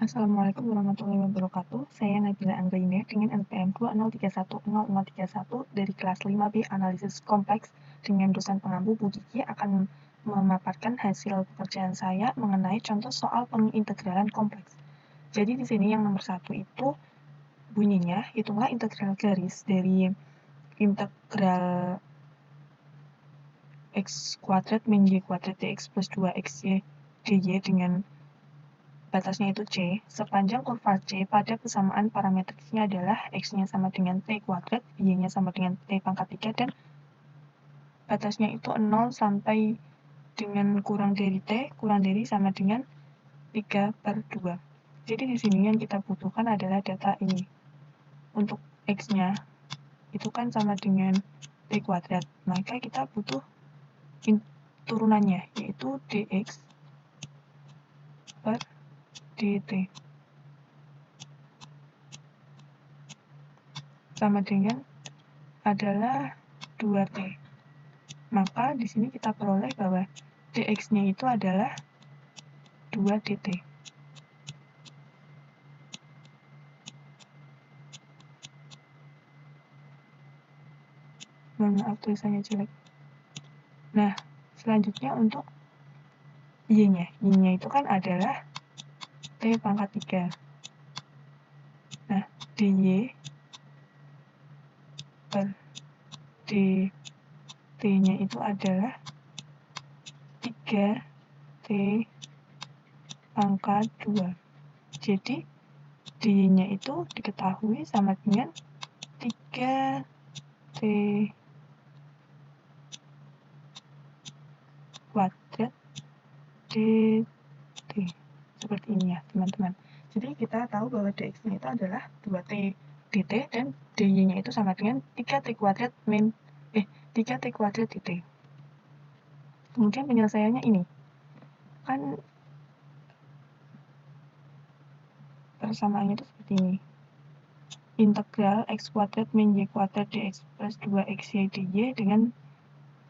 Assalamualaikum warahmatullahi wabarakatuh. Saya Nabila Anggraini dengan NPM 203100031 dari kelas 5B Analisis Kompleks dengan dosen pengampu Bu Kiki akan memaparkan hasil pekerjaan saya mengenai contoh soal pengintegralan kompleks. Jadi di sini yang nomor 1 itu bunyinya, hitunglah integral garis dari integral x kuadrat min y kuadrat dx plus 2xy dy dengan batasnya itu C, sepanjang kurva C pada kesamaan parametriknya adalah X-nya sama dengan T kuadrat, Y-nya sama dengan T pangkat 3, dan batasnya itu 0 sampai dengan kurang dari T, kurang dari sama dengan 3/2. Jadi di sini yang kita butuhkan adalah data ini. Untuk X-nya itu kan sama dengan T kuadrat, maka kita butuh turunannya, yaitu dx per dt. Sama dengan adalah 2T. Maka di sini kita peroleh bahwa dx-nya itu adalah 2 dt. Mohon maaf tulisannya jelek. Nah, selanjutnya untuk y-nya. Y-nya itu kan adalah t pangkat 3. Nah, dy per dt-nya itu adalah 3t pangkat 2. Jadi, dy-nya itu diketahui sama dengan 3t kuadrat dt. Seperti ini ya, teman-teman. Jadi kita tahu bahwa dx-nya itu adalah 2t dt dan dy-nya itu sama dengan 3t kuadrat min 3t kuadrat dt. Kemudian penyelesaiannya ini. Kan persamaannya itu seperti ini. Integral x kuadrat min y kuadrat dx plus 2xy dy dengan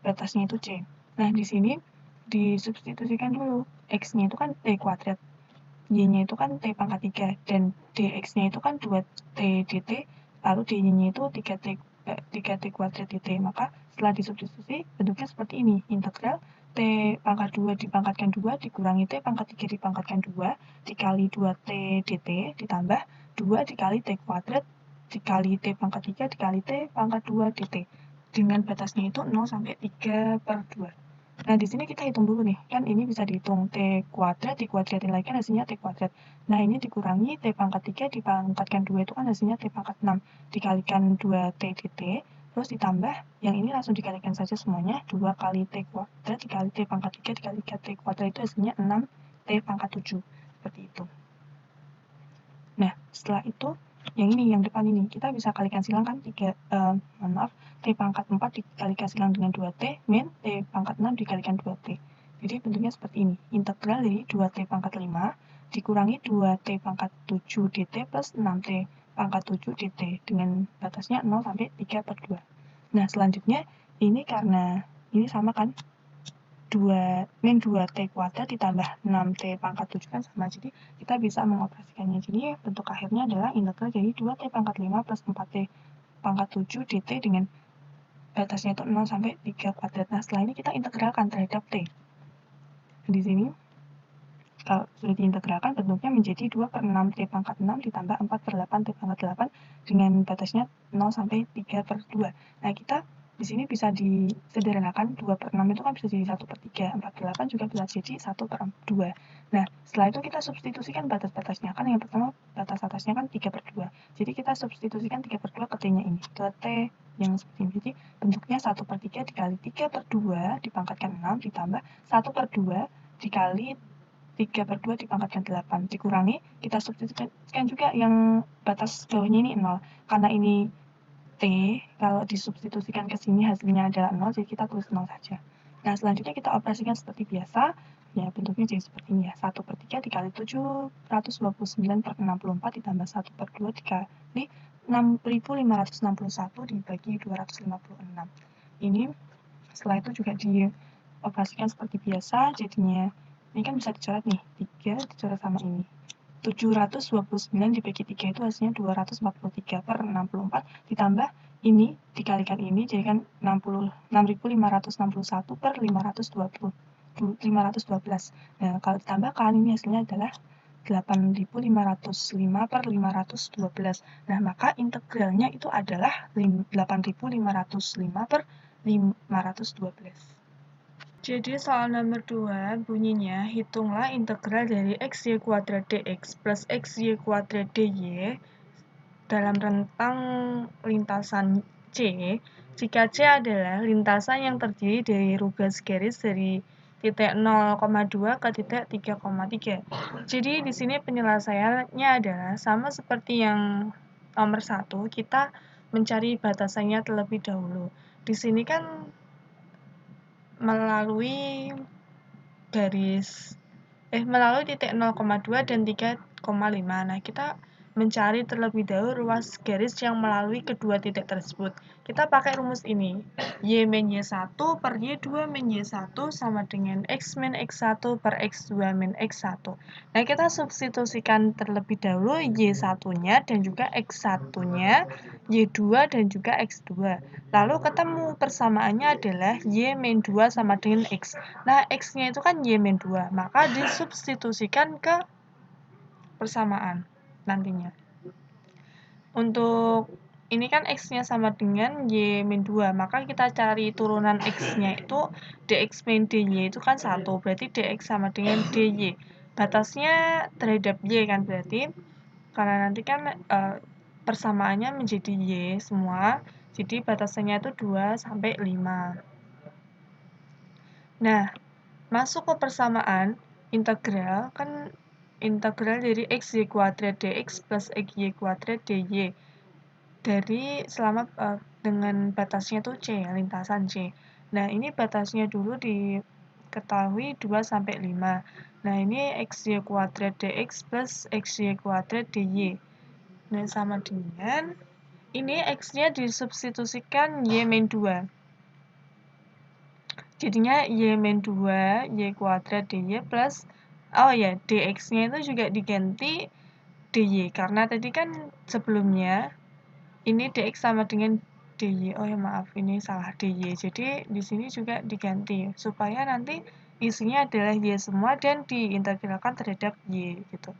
batasnya itu c. Nah, di sini disubstitusikan dulu. X-nya itu kan t kuadrat. Y-nya itu kan T pangkat 3, dan dx-nya itu kan 2T dt, lalu dy-nya itu 3T kuadrat dt. Maka setelah disubstitusi, bentuknya seperti ini. Integral T pangkat 2 dipangkatkan 2 dikurangi T pangkat 3 dipangkatkan 2 dikali 2T dt ditambah 2 dikali T kuadrat dikali T pangkat 3 dikali T pangkat 2 dt. Dengan batasnya itu 0 sampai 3/2. Nah, di sini kita hitung dulu nih, kan ini bisa dihitung T kuadrat, dikuadratin lagi kan hasilnya T kuadrat. Nah, ini dikurangi T pangkat 3 dipangkatkan 2 itu kan hasilnya T pangkat 6, dikalikan 2T dt, terus ditambah, yang ini langsung dikalikan saja semuanya, 2 kali T kuadrat dikali T pangkat 3 dikali T kuadrat itu hasilnya 6T pangkat 7, seperti itu. Nah, setelah itu, yang ini, yang depan ini, kita bisa kalikan silang kan, T pangkat 4 dikalikan silang dengan 2T, min T pangkat 6 dikalikan 2T. Jadi bentuknya seperti ini, integral dari 2T pangkat 5 dikurangi 2T pangkat 7 dt plus 6T pangkat 7 dt, dengan batasnya 0 sampai 3/2. Nah, selanjutnya, ini karena ini sama kan, 2T kuadrat ditambah 6T pangkat 7 kan sama, jadi kita bisa mengoperasikannya. Jadi bentuk akhirnya adalah integral dari 2T pangkat 5 plus 4T pangkat 7 dt dengan batasnya itu 0 sampai 3 kuadrat. Nah, setelah ini kita integralkan terhadap T. Di sini, kalau sudah diintegralkan, bentuknya menjadi 2/6T pangkat 6 ditambah 4/8T pangkat 8 dengan batasnya 0 sampai 3/2. Nah, kita di sini bisa disederhanakan, 2/6 itu kan bisa jadi 1/3, 4/8 juga bisa jadi 1/2. Nah, setelah itu kita substitusikan batas-batasnya. Kan yang pertama batas atasnya kan 3/2. Jadi kita substitusikan 3/2 ke T-nya ini, ke T yang seperti ini. Jadi bentuknya 1/3 dikali 3/2 dipangkatkan 6 ditambah 1/2 dikali 3/2 dipangkatkan 8 dikurangi, kita substitusikan juga yang batas bawahnya ini 0. Karena ini T, kalau disubstitusikan ke sini hasilnya adalah 0, jadi kita tulis 0 saja. Nah, selanjutnya kita operasikan seperti biasa, ya bentuknya jadi seperti ini ya, 1/3 dikali 729/64 ditambah 1/2 dikali 6.561 dibagi 256. Ini setelah itu juga dioperasikan seperti biasa, jadinya ini kan bisa dicoret nih, 3 dicoret sama ini. 729 dibagi 3 itu hasilnya 243 per 64 ditambah ini dikalikan ini jadi kan 6.561 per 512. Nah, kalau ditambahkan ini hasilnya adalah 8.505 per 512. Nah, maka integralnya itu adalah 8.505 per 512. Jadi soal nomor 2 bunyinya, hitunglah integral dari xy kuadrat dx plus xy kuadrat dy dalam rentang lintasan C, jika C adalah lintasan yang terdiri dari rugas garis dari titik 0,2 ke titik 3,3. Jadi di sini penyelesaiannya adalah sama seperti yang nomor 1, kita mencari batasannya terlebih dahulu. Di sini kan melalui titik 0,2 dan 3,5. Nah, kita mencari terlebih dahulu ruas garis yang melalui kedua titik tersebut. Kita pakai rumus ini. Y min Y1 per Y2 min Y1 sama dengan X min X1 per X2 min X1. Nah, kita substitusikan terlebih dahulu Y1-nya dan juga X1-nya, Y2 dan juga X2. Lalu ketemu persamaannya adalah Y min 2 sama dengan X. Nah, X-nya itu kan Y min 2, maka disubstitusikan ke persamaan nantinya. Untuk ini kan X-nya sama dengan Y min 2, maka kita cari turunan X-nya itu dx min dy itu kan 1, berarti dx sama dengan dy. Batasnya terhadap Y kan berarti, karena nanti kan persamaannya menjadi Y semua, jadi batasannya itu 2 sampai 5. Nah, masuk ke persamaan, integral kan integral dari xy kuadrat dx plus xy kuadrat dy dari selama dengan batasnya tuh C, lintasan C. Nah, ini batasnya dulu diketahui 2 sampai 5. Nah, ini xy kuadrat dx plus xy kuadrat dy. Nah, sama dengan ini x-nya disubstitusikan y min 2. Jadinya y min 2 y kuadrat dy plus dx-nya itu juga diganti dy, karena tadi kan sebelumnya ini dx sama dengan dy. Ini salah dy. Jadi di sini juga diganti supaya nanti isinya adalah y semua dan diintegralkan terhadap y gitu.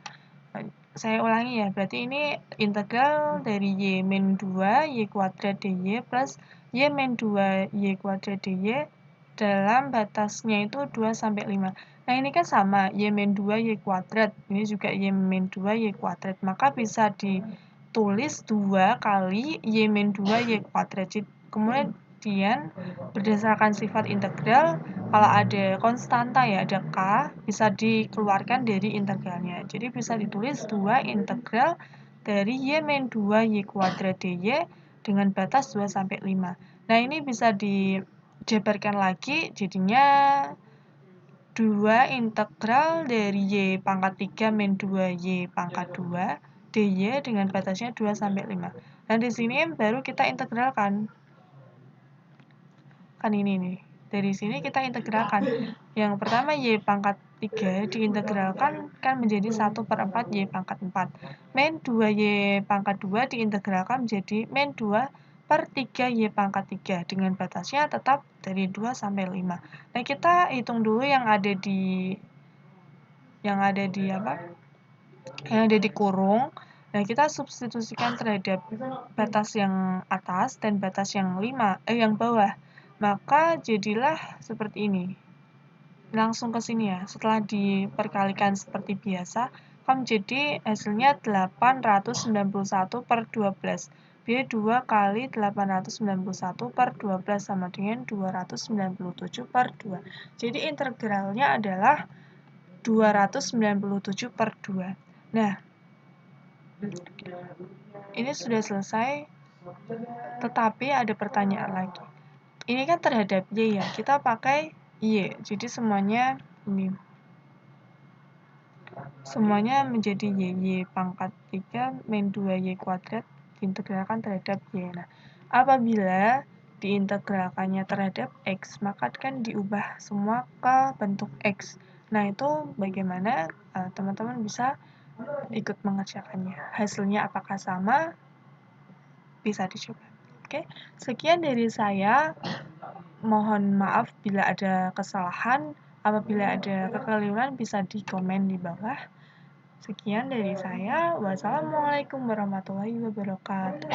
Saya ulangi ya, berarti ini integral dari y min 2 y kuadrat dy plus y min 2 y kuadrat dy dalam batasnya itu 2 sampai 5. Nah, ini kan sama y min 2 y kuadrat, ini juga y min 2 y kuadrat, maka bisa ditulis 2 kali y min 2 y kuadrat. Kemudian berdasarkan sifat integral, kalau ada konstanta ya, ada k, bisa dikeluarkan dari integralnya. Jadi bisa ditulis 2 integral dari y min 2 y kuadrat dy dengan batas 2 sampai 5. Nah, ini bisa dijabarkan lagi, jadinya 2 integral dari y pangkat 3 min 2 y pangkat 2 dy dengan batasnya 2 sampai 5. Dan di sini baru kita integralkan. Kan ini nih. Dari sini kita integralkan. Yang pertama y pangkat 3 diintegralkan kan menjadi 1 per 4 y pangkat 4. Min 2 y pangkat 2 diintegralkan menjadi min 2 per 3 y pangkat 3 dengan batasnya tetap dari 2 sampai 5. Nah, kita hitung dulu yang ada di kurung. Nah, kita substitusikan terhadap batas yang atas dan batas yang bawah. Maka jadilah seperti ini. Langsung ke sini ya. Setelah diperkalikan seperti biasa, akan menjadi hasilnya 891 per 12. B 2 kali 891 per 12 sama dengan 297 per 2. Jadi integralnya adalah 297 per 2. Nah, ini sudah selesai, tetapi ada pertanyaan lagi. Ini kan terhadap y ya, kita pakai y, jadi semuanya ini. Semuanya menjadi y pangkat 3 min 2 y kuadrat diintegralkan terhadap y. Nah, apabila diintegralkannya terhadap x, maka kan diubah semua ke bentuk x. Nah, itu bagaimana teman-teman bisa ikut mengerjakannya. Hasilnya apakah sama? Bisa dicoba. Oke, sekian dari saya. Mohon maaf bila ada kesalahan. Apabila ada kekeliruan bisa di komen di bawah. Sekian dari saya. Wassalamualaikum warahmatullahi wabarakatuh.